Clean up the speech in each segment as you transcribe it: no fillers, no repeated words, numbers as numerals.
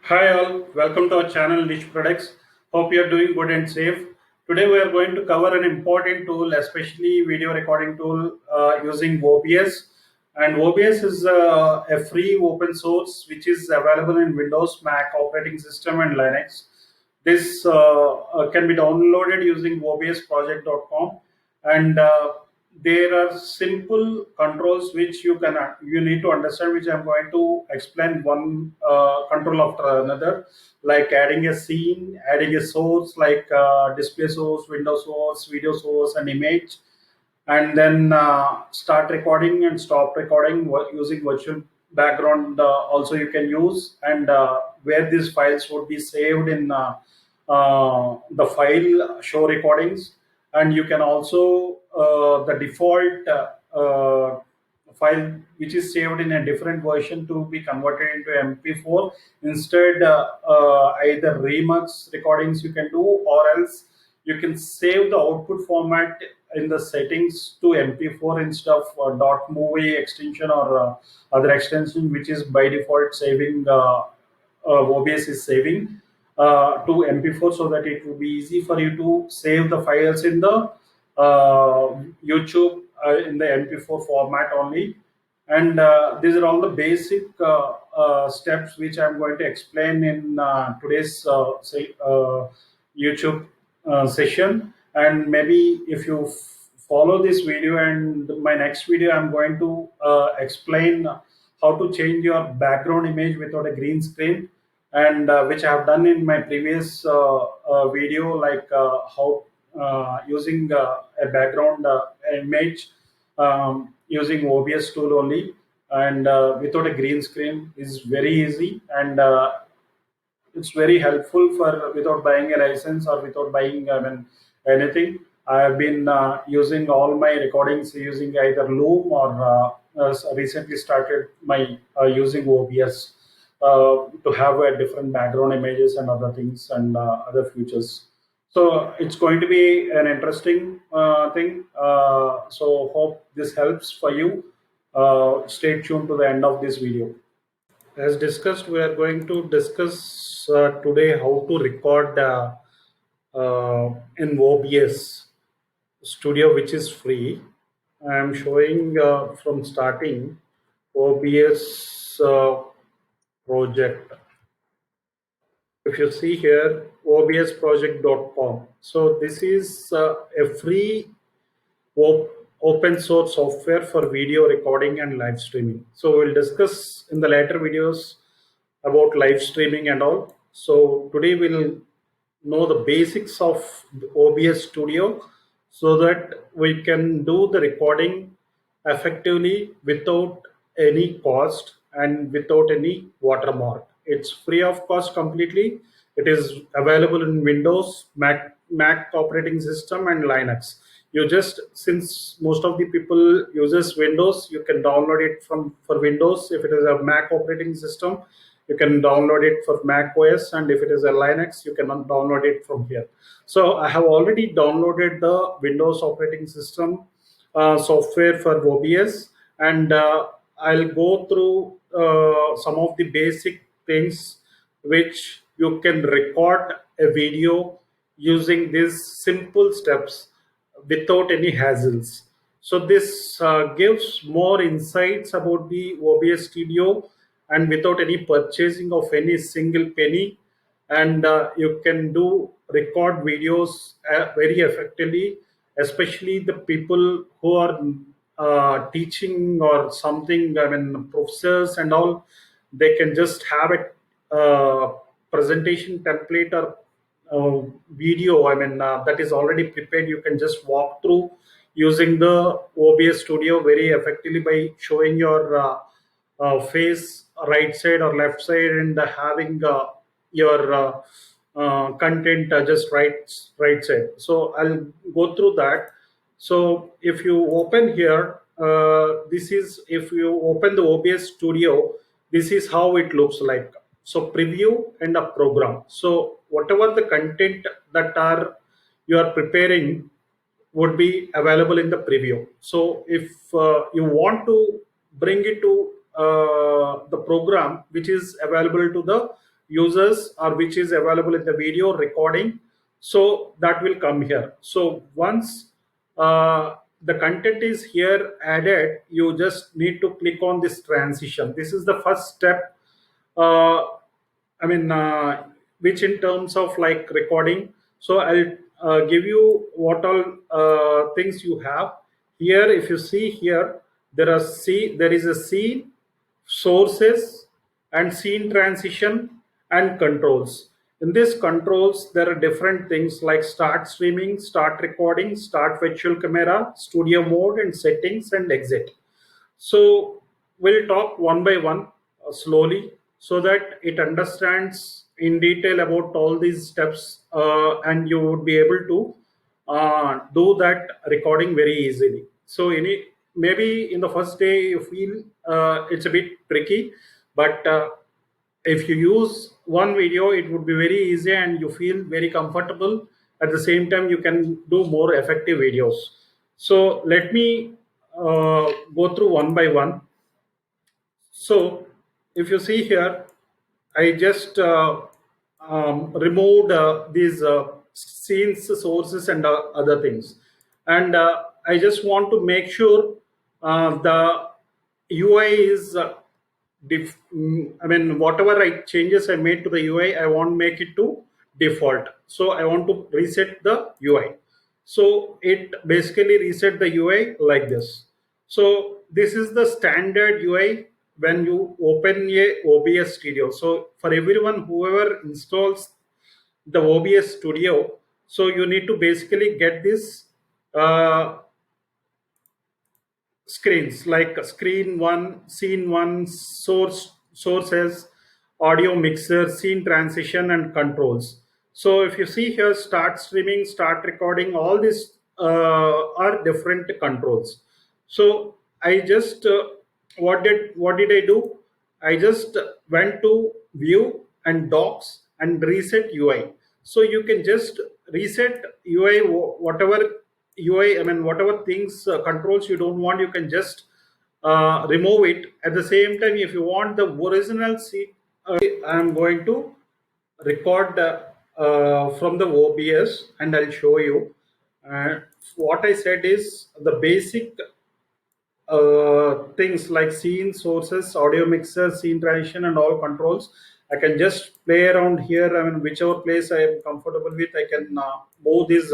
Hi all, welcome to our channel Niche Products. Hope you are doing good and safe. Today we are going to cover an important tool, especially video recording tool using OBS. And OBS is a free open source which is available in Windows, Mac operating system and Linux. This can be downloaded using obsproject.com, and there are simple controls which you need to understand, which I'm going to explain one control after another, like adding a scene, adding a source like display source, window source, video source, and image, and then start recording and stop recording using virtual background. Also you can use, and where these files would be saved in the file show recordings. And you can also the default file which is saved in a different version to be converted into mp4. Instead, either remix recordings you can do, or else you can save the output format in the settings to mp4 instead of .movie extension or other extension which is by default saving. OBS is saving to mp4, so that it will be easy for you to save the files in the YouTube in the mp4 format only. And these are all the basic steps which I'm going to explain in today's YouTube session. And maybe if you follow this video and my next video, I'm going to explain how to change your background image without a green screen, and which I have done in my previous video, like how using a background image using OBS tool only, and without a green screen is very easy. And it's very helpful for without buying a license or without buying anything. I have been using all my recordings using either Loom or recently started my using OBS to have a different background images and other things and other features. So it's going to be an interesting thing. So hope this helps for you. Stay tuned to the end of this video. As discussed, we are going to discuss today how to record in OBS Studio, which is free. I am showing from starting OBS project. If you see here, obsproject.com. So this is a free open source software for video recording and live streaming. So we'll discuss in the later videos about live streaming and all. So today we'll know the basics of OBS Studio, so that we can do the recording effectively without any cost and without any watermark. It's free of cost completely. It is available in Windows, Mac operating system, and Linux. You just, since most of the people uses Windows, you can download it from for Windows. If it is a Mac operating system, you can download it for Mac OS, and if it is a Linux, you can download it from here. So I have already downloaded the Windows operating system software for OBS, and I'll go through some of the basic things which you can record a video using these simple steps without any hassles. So this gives more insights about the OBS Studio, and without any purchasing of any single penny. And you can do record videos very effectively, especially the people who are teaching or something. I mean, professors and all, they can just have a presentation template or video, that is already prepared. You can just walk through using the OBS Studio very effectively by showing your face right side or left side, and having your content just right side. So I'll go through that. So if you open here, this is, if you open the OBS Studio, this is how it looks like. So preview and a program. So whatever the content that are you are preparing would be available in the preview. So if you want to bring it to the program which is available to the users or which is available in the video recording. So that will come here. So once the content is here added, you just need to click on this transition. This is the first step. uh, I mean, which in terms of like recording. So I'll give you what all things you have here. If you see here, there is a scene, sources, and scene transition and controls. In this controls, there are different things like start streaming, start recording, start virtual camera, studio mode, and settings and exit. So we'll talk one by one slowly so that it understands in detail about all these steps, and you would be able to do that recording very easily. So maybe in the first day you feel it's a bit tricky, but if you use one video, it would be very easy and you feel very comfortable. At the same time, you can do more effective videos. So let me go through one by one. So if you see here, I just removed these scenes, sources, and other things. And I just want to make sure the UI is I mean, whatever changes I made to the UI, I want to make it to default. So I want to reset the UI. So it basically reset the UI like this. So this is the standard UI when you open a OBS studio. So for everyone, whoever installs the OBS studio, so you need to basically get this screens like screen one, scene one, sources, audio mixer, scene transition, and controls. So if you see here, start streaming, start recording, all these are different controls. So I just what did I do? I just went to view and docs and reset UI. So you can just reset UI, whatever UI, I mean, whatever things, controls you don't want, you can just remove it. At the same time, if you want the original seat, I'm going to record from the OBS and I'll show you. What I said is the basic things like scene, sources, audio mixer, scene transition, and all controls. I can just play around here. I mean, whichever place I am comfortable with, I can move this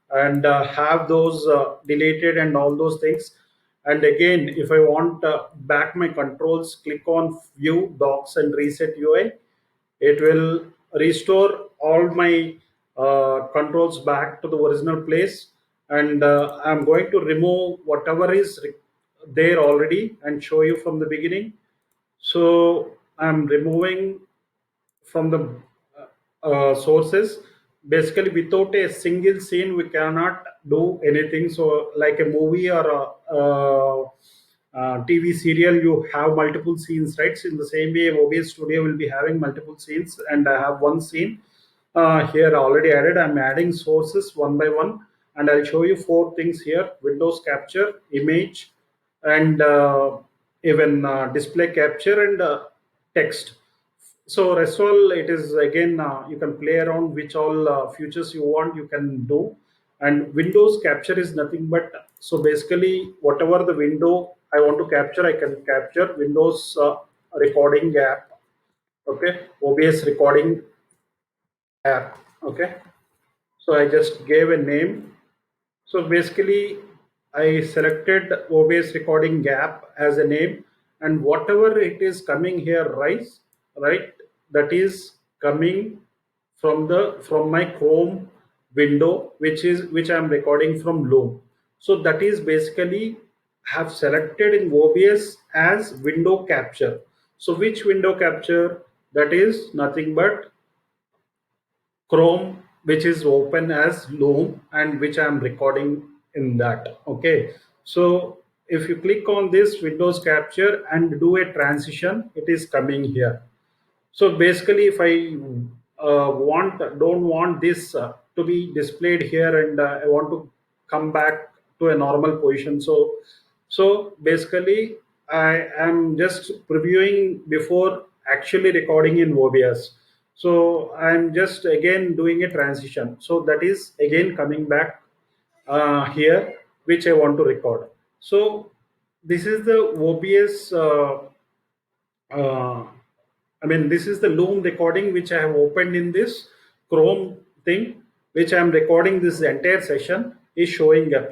and have those deleted and all those things. And again, if I want back my controls, click on View, Docs, and Reset UI. It will restore all my controls back to the original place, and I'm going to remove whatever is there already and show you from the beginning. So I'm removing from the sources. Basically, without a single scene we cannot do anything. So like a movie or a TV serial, you have multiple scenes, right? So in the same way, OBS studio will be having multiple scenes, and I have one scene here already added. I'm adding sources one by one, and I'll show you four things here: Windows capture, image, and even display capture, and text. So rest all, it is again, you can play around which all features you want, you can do. And Windows capture is nothing but, so basically whatever the window I want to capture, I can capture. Windows recording app, okay, OBS recording app, okay. So I just gave a name. So basically, I selected OBS recording gap as a name, and whatever it is coming here, right, that is coming from my Chrome window, which I'm recording from Loom. So that is basically have selected in OBS as window capture. So which window capture? That is nothing but Chrome, which is open as Loom and which I'm recording in that. Okay. So if you click on this Windows capture and do a transition, it is coming here. So basically, if I don't want this to be displayed here, and I want to come back to a normal position. So basically, I am just previewing before actually recording in OBS. So I'm just again doing a transition. So that is again coming back here, which I want to record. So this is the OBS. Uh, this is the Loom recording which I have opened in this Chrome thing, which I am recording. This entire session is showing up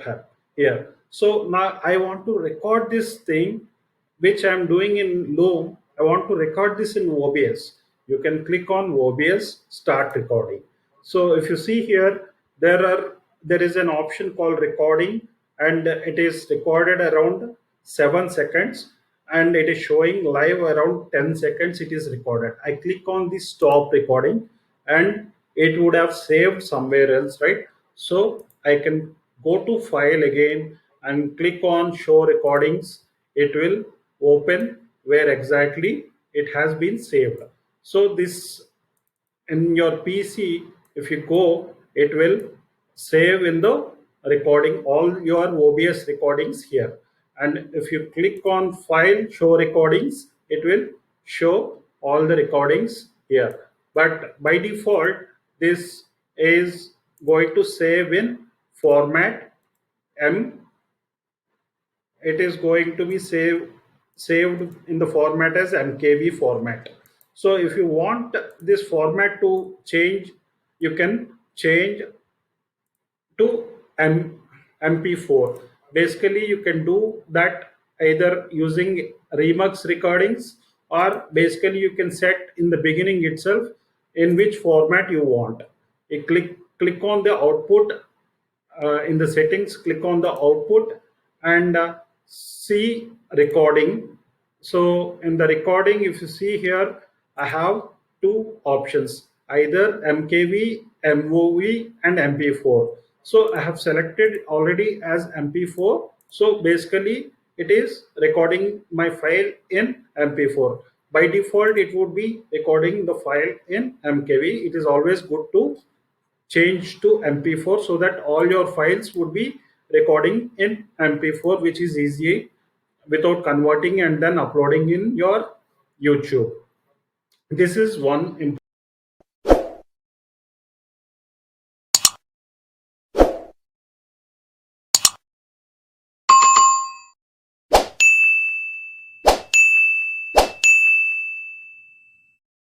here. So now I want to record this thing which I am doing in Loom. I want to record this in OBS. You can click on OBS, start recording. So if you see here, there is an option called recording, and it is recorded around 7 seconds, and it is showing live around 10 seconds. It is recorded. I click on the stop recording, and it would have saved somewhere else, right? So I can go to file again and click on show recordings. It will open where exactly it has been saved. So this, in your PC, if you go, it will save in the recording all your OBS recordings here. And if you click on file show recordings, it will show all the recordings here. But by default, this is going to save in format M. It is going to be saved in the format as MKV format. So if you want this format to change, you can change to MP4. Basically, you can do that either using Remux recordings, or basically you can set in the beginning itself in which format you want. You click on the output, in the settings, click on the output, and see recording. So in the recording, if you see here, I have two options, either MKV, MOV, and MP4. So I have selected already as MP4. So basically it is recording my file in MP4. By default, it would be recording the file in MKV. It is always good to change to MP4 so that all your files would be recording in MP4, which is easy without converting and then uploading in your YouTube. This is one important